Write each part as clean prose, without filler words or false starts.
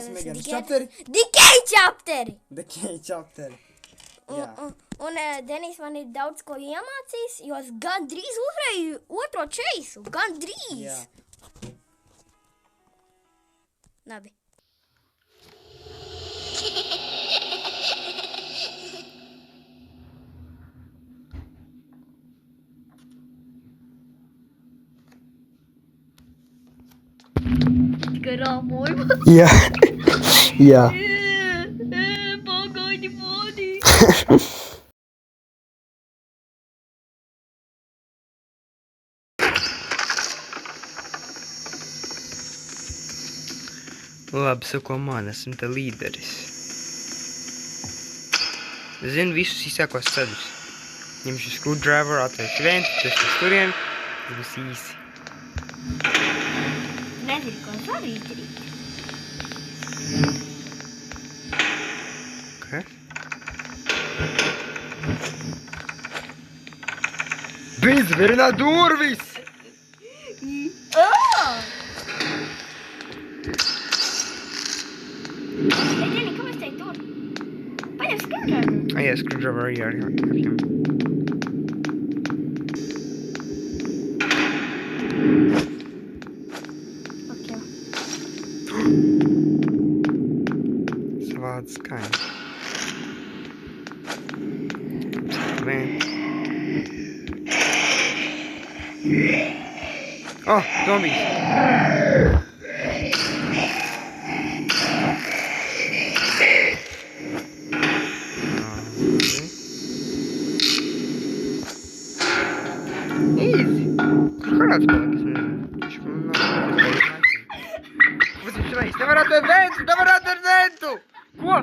Smegenes chapteri. Decay chapteri! Decay chapteri. Jā. Un Denis man ir daudz ko iemācījis, jo es gandrīz uzvarēju otro čeisu. Gandrīz! Jā. Labi. Tikai rāmoju. Jā. Jā. Pagaidi, Fodi. Labi, sako man, esmu te līderis. Zinu visus īsākos ceļus. Ņemšu screwdriver, atvēršu ventu, tas uz turien, tas būs īsi. Nezinu, ko es varu izdarīt. Kas? Izvirināt durvis! Deni, kāpēc te tur? Paņem screwdriver. Jā, screwdriver arī ar viņam. Ok. Savāds skaņa. Vien. Oh, zombijs! Easy. Kāds paliek, es nezinu. Viņš man nav. Kas viņš reiz? Nevar atvērt ventu! Nevar atvērt ventu! Ko?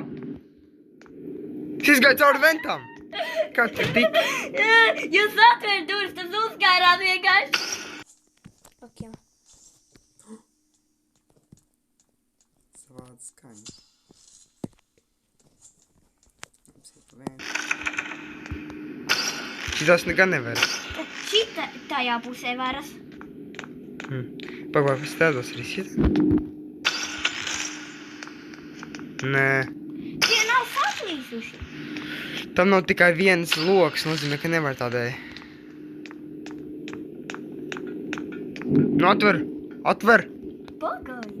Šis gāja cauri ventam! Kā tu tik? Jūs atvērt durvis, tas uzskairāt vienkārši. Ok. Savāds skaņa. Apsietu ventu. Šitās negan nevar. Šita tajā pusē varas. Pagāk, kas tādos arī šit? Nē. Tie nav saplīsuši. Tam nav tikai viens loks, nozīmē, ka nevar tādēļ. Nu, atver! Atver! Pagaidi.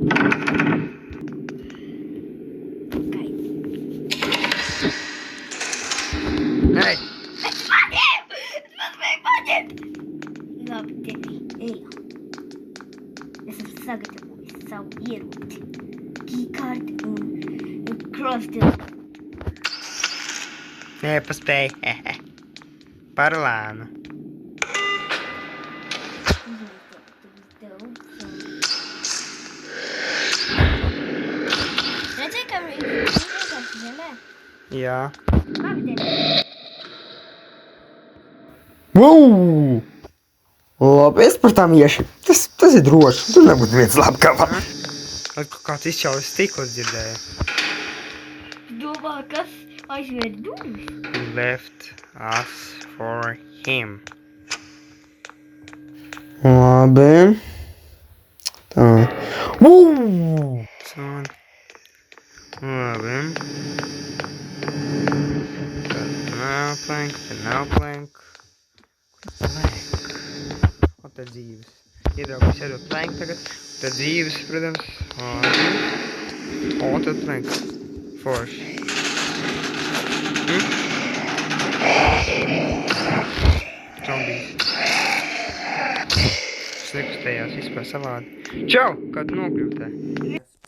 Pagaidi. Nē! Es paņēmu! Es spēju paņemt! Labi, Deni, ejam. Esmu sagatavojis savu ieroci. Keycard un crossdrill. Nē, paspēj. Par lēnu. Redzēji, ka ir vienkārši zemē? Jā. Labi, Deni. Wow! Labi, es par tām iešu. Tas ir droši. Tur nebūtu viens labi kavā. Kāds izšaujas stikls dzirdēja. Domā, kas aizvēr durvis? Left us for him. Labi. Tā. Wow! Son. Labi. Tad nav plank, tad nav plank. O, tad dzīves. Iedraugus jādod plank tagad. Tad dzīves, protams. O, tad plank. Forši. Zombijs. Es nekustējās vispār savādi. Čau! Kā tu nokļūti te? Left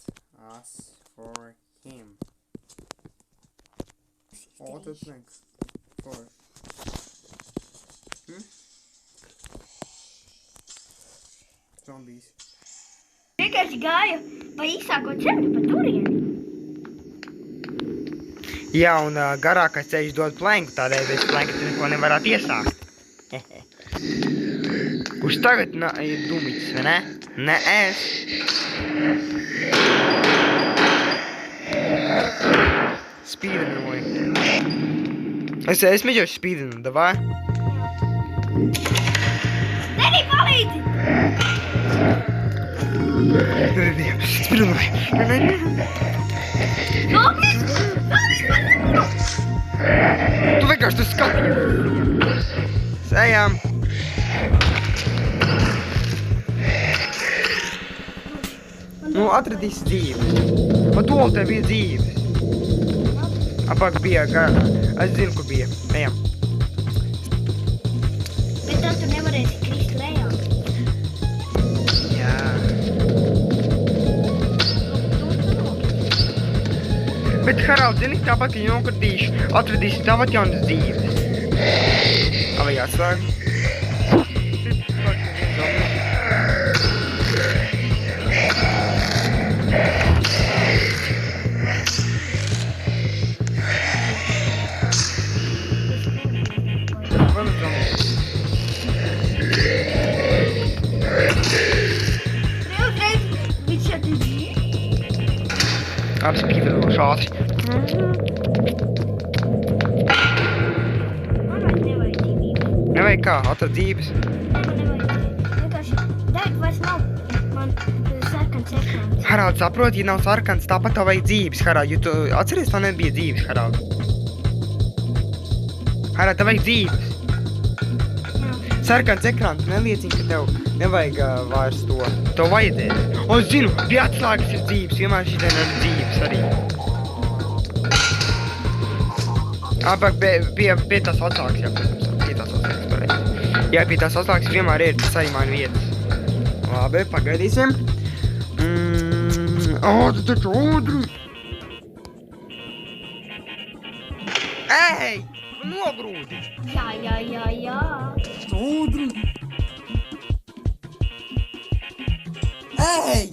us for him. O, tad plank. Forši. Zombijs. Vienkārši gāju pa īsāko ceļu, pa turieni. Jā, un garākais ceļš dod planku, tādēļ bez planka tu neko nevarētu iesākt. Kurš tagad ir dumītis, vai ne? Ne es. Spīdenoju. Es mēģināšu spīdenu, davai? Deni, palīdzi! Spīdenoju. Tu vienkārši tu skaties. Ejam. Nu, atradīsi dzīves. Pa to tev bija dzīves. Apāk bija gara. Es zinu, kur bija. Ejam. Bet tad tu nevarēsi krist lejā. Jā. Bet, Harald, zini, tāpat, ja nokritīšu, atradīsi tāpat jaunas dzīves. Vai jāslēg? Apspīvedoši ātri. Man vairs nevajag dzīvības. Nevajag kā, atrad dzīves. Vienkārši deg vairs nav man sarkans ekrāns. Harald, saproti, ja nav sarkans, tāpat tev vajag dzīves, Harald, jo tu atceries, tā nebija dzīves, Harald. Harald, tev vajag dzīves. Sarkans ekrāns neliecina, ka tev nevajag vairs to. Tev vajadzēs. O, es zinu, pie atslēgas ir dzīves, vienmēr šitien ir dzīves arī. Apāk, pie tās atslēgas, jā, protams, pie tās atslēgas pareizi. Jā, pie tās atslēgas vienmēr ir, tas arī man vietas. Labi, pagaidīsim. Tu taču ātri! Ej! Nogrūdi! Jā. Ātri! Ej!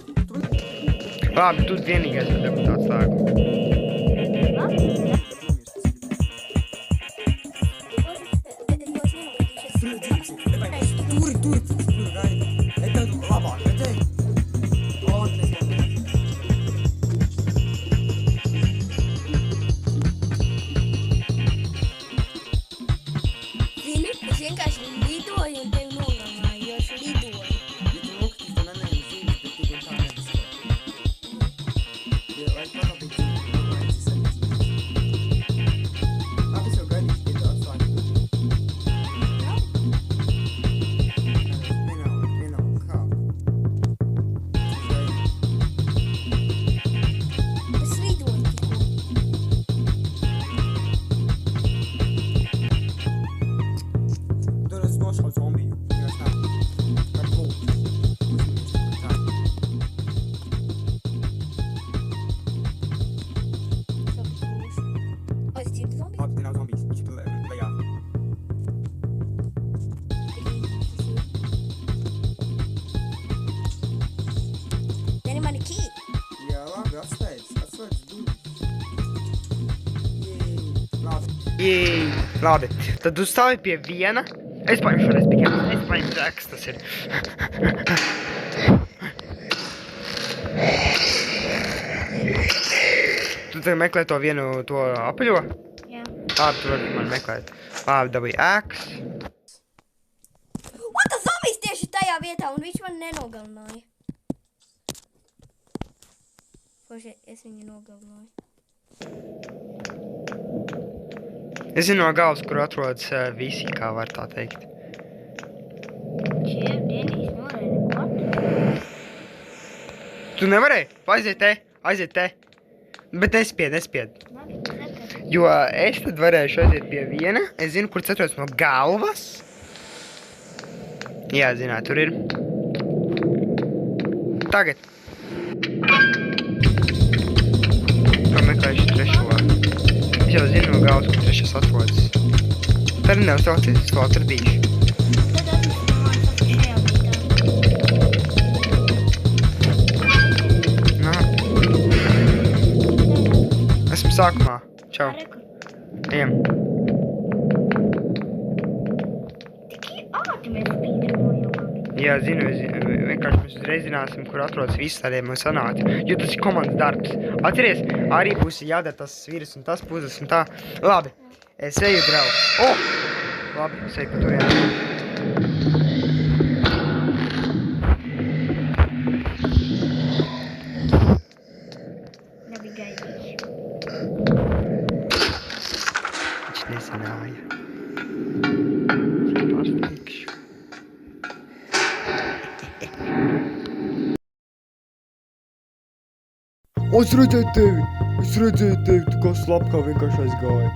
Labi, tu vienīgais var dabūt atslēgu. Tur, gaidi. Es tev labāk, redzēji? Zini, es vienkārši lidoju un tevi nogalināju, jo es lidoju. Es lidoju tikko. Tur es nošauju zombiju. Vienkārši tā. Ar pulku. Tā. O, es dzirdu zombi? Labi, te nav zombijas. Viņš ir lejā. Then man key. Jā, labi, atslēdz durvis. Jei. Labi. Jei, labi, tad tu stāvi pie viena. Es paņemšu šoreiz pikēnu. Es paņemšu X, tas ir. Tu tagad meklē to vienu, to apaļo? Jā. Labi, tu vari man meklēt. Labi, dabīja X. What the zombijs tieši tajā vietā un viņš man nenogalināja. Forši, es viņu nogalināju. Es zinu no galvas, kur atrodas visi, kā var tā teikt. Čiev, Denis, norēni, what? Tu nevarēji? Aiziet te. Bet nespied. Labi, saka. Jo es tad varēšu aiziet pie viena. Es zinu, kur atrodas no galvas. Jā, zināt, tur ir. Tagad. Pameklēšu trešo. Es jau zinu no galvas, kur trešas atrodas. Tad neuztraucies, es to atradīšu. Tad atnesi no manis šajā vietā. Nā. Esmu sākumā. Čau. Reku. Ejam. Tik ātri mēs spīdrojam. Jā, zinu. Vienkārši mēs uzreiz zināsim, kur atrodas viss, tādiem mums sanāca. Jo tas ir komandas darbs. Atceries, arī būs jādara tas vīrs un tas puzles un tā. Labi, es eju draugu. Labi, es eju pa turien. labi gaidīšu. Viņš nezināja. Es pārsteigšu. Es redzēju tevi, tu kā slapkā vienkārši aizgāji.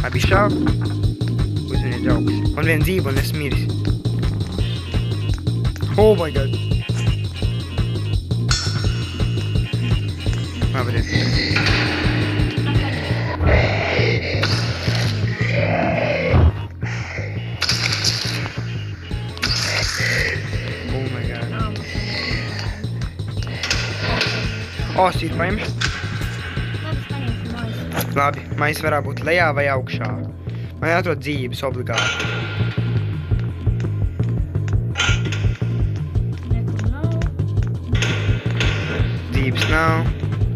Abi šāv. Uzminiet draugs. Man vien dzīvo un es miris. Oh my god. Labi, oh my god. O, sīt paņemš. Labi, mais varētu būt lejā vai augšā. Man jāatrod dzīves obligāti. Dzīves nav.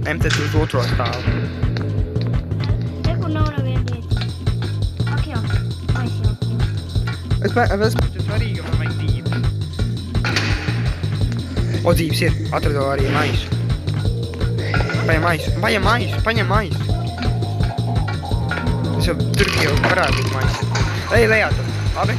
MT uz otro stāvu. Nekur nav neviena vieta. Ak jā, mais jau. Es būtu svarīgi, man vajag dzīves. O, dzīves ir. Atradu arī maisu. Paņem maisu. Es jau tur jau varētu būt maisu. Ej, lejā tur. Labi?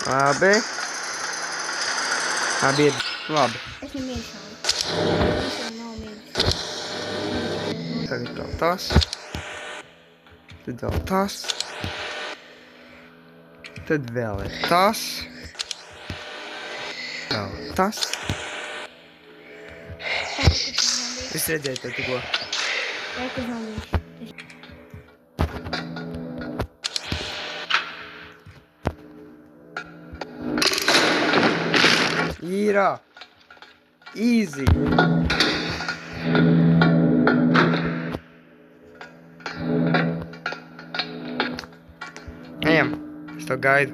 Labi. Labi, ir. Labi. Es nemiešāju. Es jau nav mīļš. Tagad vēl tas. Tad vēl tas. Tad vēl ir tas. Vēl tas. Es redzēju tev tikko. Reku nav mīļš. Īrā. Easy. Ejam. Es tev gaidu.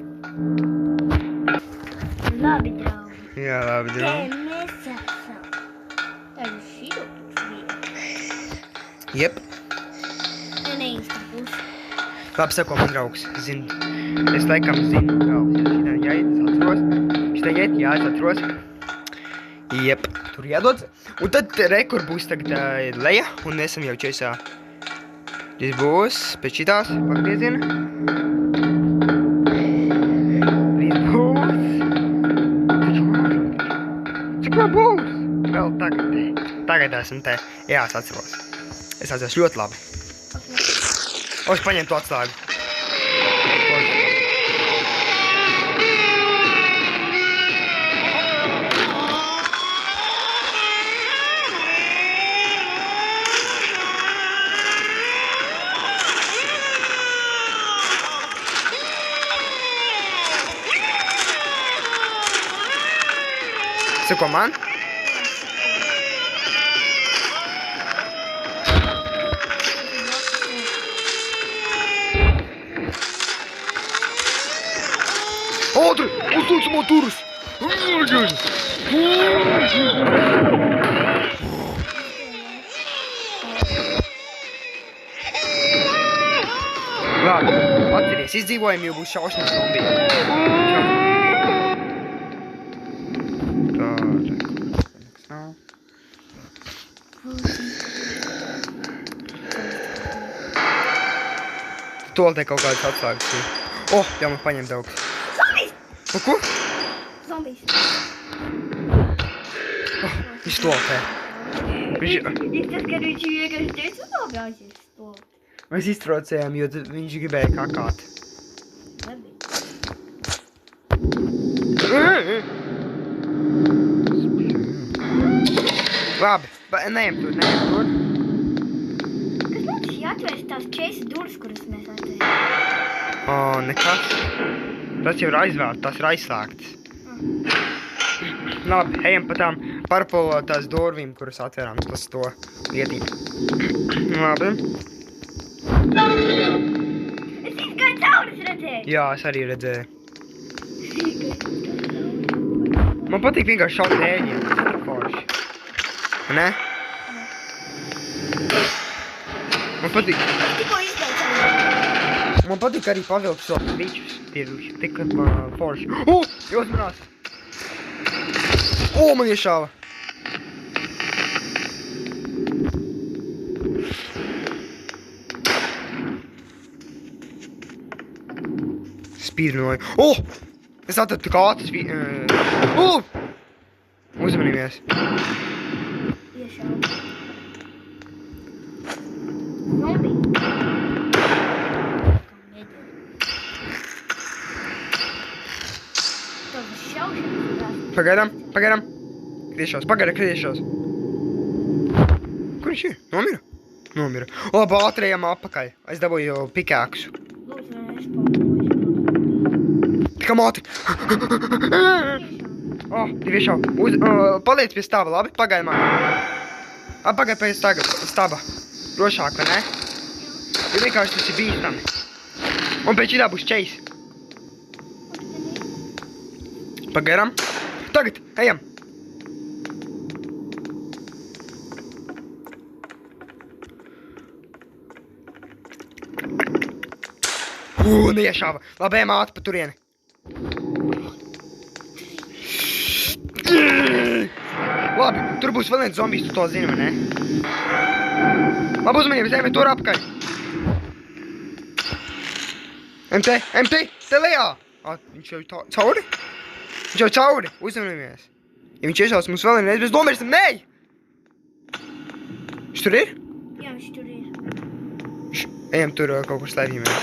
Labi, draugi. Jā, labi, Te draugi. mēs esam. Tad šito tūks bija. Jep. Te neīsta pusi. Labi, sako man draugs. Zinu. Es laikam zinu. Šitā jāiet, es atceros. Šitā jāiet, jā, es atceros. Jep. Tur jādod. Un tad re, kur būs tagad leja. Un esam jau česā. Tas būs pēc šitās pagriezina. Tas būs. Cik vēl būs? Vēl tagad. Tagad esam te. Jā, es atceros. Es atceros ļoti labi. O, es paņemu to atslēgu. Seko man? Ātri! Uzlūcam turus! Labi, atceries, izdzīvojumi jau būs šausmas zombija. Tā, nekas nav. Toltē kaut kādas atslēgas ir. O, jau man paņem daudz. O, ko? zombijs. Viņš stopē. Viņš... Ir tas, kad viņš vienkārši teica, labāk ir stop. Mēs iztraucējām, jo viņš gribēja kakāt. Labi, neejam tur. Kas mums jāatvērs tās 40 durvis, kuras mēs atvērām? O, nekas. Tas jau ir aizvērts, tas ir aizslēgts. Labi, ejam pa tām parpolotās durvīm, kuras atvērām tas to vietību. Labi. Es izgāju cauris redzēju. Jā, es arī redzēju. Man patīk vienkārši šaut ēģiem, tas ir forši. Ne? Man patīk. Tikko izgāju cauris. Man patīk arī pavilkt šo bičus. Tie ir tik forši. Jāuzmanās! Man iešāva! Spīdinoju. Es atradu tik ātri Uzmanīmies. Iešāvu. Zombī. Tādas šaušanas. Pagaidām. Kriešos. Kur viņš ir? Nomira. Labi, ātrējām apakaļ. Es dabūju pikāksu. Lūdzu, es Tikam ātri. Divi iešau. Paliec pie staba, labi? Pagaid man. Pagaid pie staba. Drošāk, vai ne? Jo vienkārši tas ir bīstami. Un pēc šitā būs čeis. Pagaidām. Tagad, ejam. Neiešāva. Labi, ejam ātri pa turieni. Labi, tur būs vēl viens zombijs, tu to zini, vai ne? Labi, uzmanības, ejam tur apakaļ. MT, te lejā! Viņš jau cauri? Uzmanības. Ja viņš iešaus mums vēl vienreiz, mēs nomirsim, nē! Viņš tur ir? Jā, viņš tur ir. Ejam tur kaut kur slēpjamies.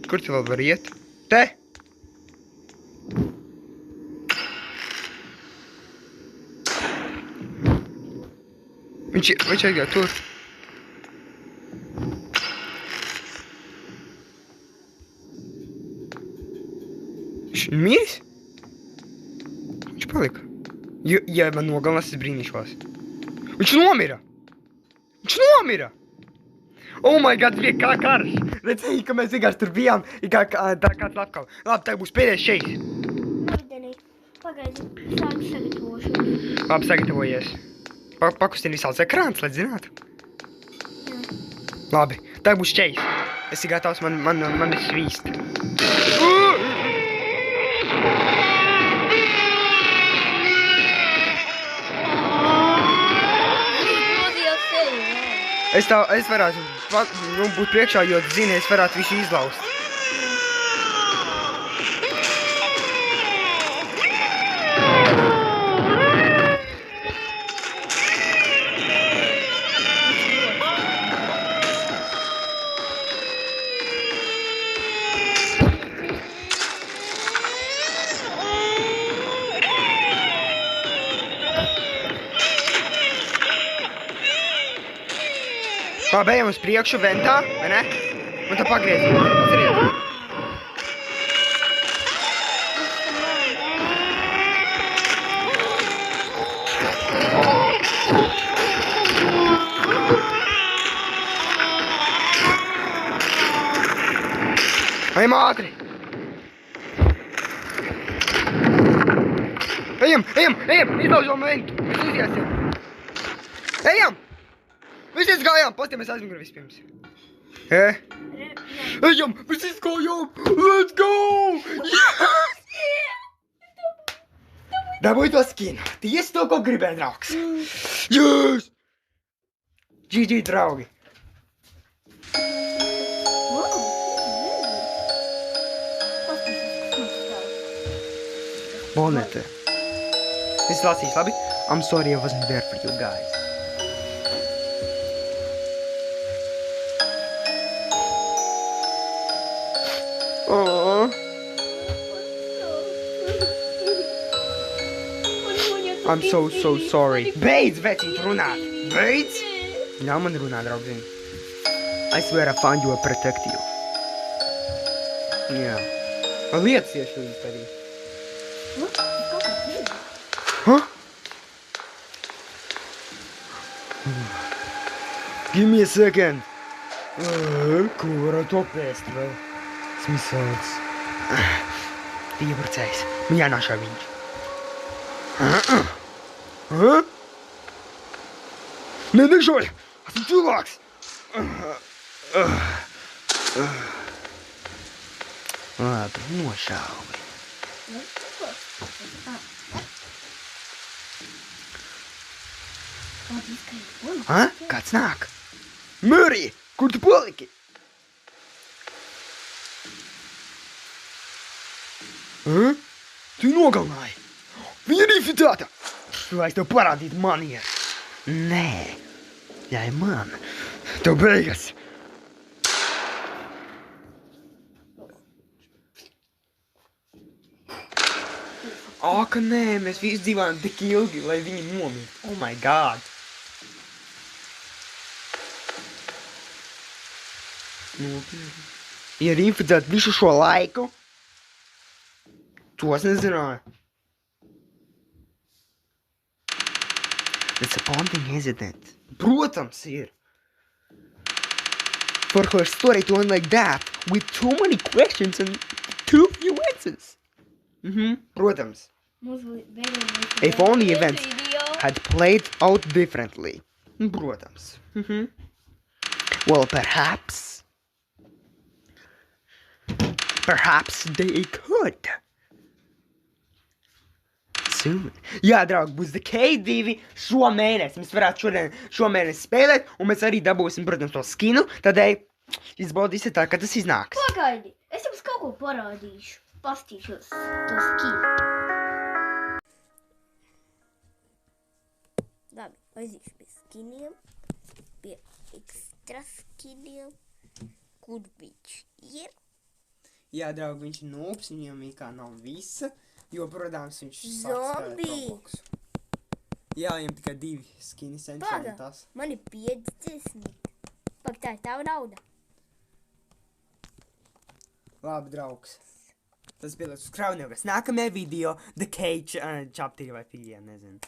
Kur te vēl var iet? Te! Viņš aizgāja tur. Viņš ir miris? Viņš palika. Ja man nogalinās, es brīnīšos. Viņš nomira! Oh my god, bija kā karš! Redzēji, ka mēs vienkārši tur bijām, kā kāds lapkau. Labi, tagad būs pēdējais šeit. Labi, pagaidi, sāku sagatavošanu. Labi, sagatavojies. Pakustini visāds ekrāns, lai zinātu. Jā. Labi, tagad būs šeit. Esi gatavs, man ir svīst. Es varētu būt priekšā, jo zini, es varētu visu izlaust. Labi, ejam uz priekšu, ventā, vai ne? Un tā pagriezīt. Atceries. Ejam ātri. Ejam, izlaužam ventu. Mēs iziesim. Ejam! Mēs izgājām, pastāmies aizmuguri vispirms. Ejam, mēs izgājām! Let's go! Yes! Dabūj to skinu. Tiesi to, ko gribēji, draugs. Yes! GG, draugi. Wow, Monete. Es lasīšu, labi? I'm sorry I wasn't there for you guys. Oh, I'm so sorry. Beidz, vecīt, runāt! Beidz! Ļauj man runāt, draugiņ. I swear I found you a protective. Jā. Man lietas iešu izdarīt. Huh? Give me a second. Ko varētu apēst vēl? Smisāds. Iebracējs. Man jānāšā viņš. Nē, nekšoļ! Esmu cilvēks! Labi, nošaubi. Kāds nāk? Murray, kur tu paliki? Tu nogalināji? Viņa ir infitēta! Vai es tev parādītu manieru? Nē, ļauj man. Tev beigas. Ka nē, mēs visi dzīvojam tik ilgi, lai viņi nomirtu. Oh my god. Nopietni. Ja ir infitēti visu šo laiku, to es nezināju. Disappointing, isn't it? Protams, ir. For her story to end like that, with too many questions and too few answers. Protams. If only events had played out differently. Protams. Well, perhaps they could. Soon. Jā, draugi, būs The K2 šomēnes. Mēs varētu šomēnes spēlēt, un mēs arī dabūsim, protams, to skinu. Tādēļ izbaudīsiet tā, kad tas iznāks. Pagaidi, es jums kaut ko parādīšu. Pastīšos to skinu. Labi, aizīšu pie skiniem, pie ekstra skiniem, kur viņš ir. Jā, draugi, viņš ir nūps, viņam kā nav visa, jo, protams, viņš Zombie! Jā, viņam tikai 2 skini senčāni tas. Man ir 50. Pak, tā ir tava nauda. Labi, draugs. Tas bija uz Kraunevas. Nākamajā video, The Cage chapter vai 5, nezinu.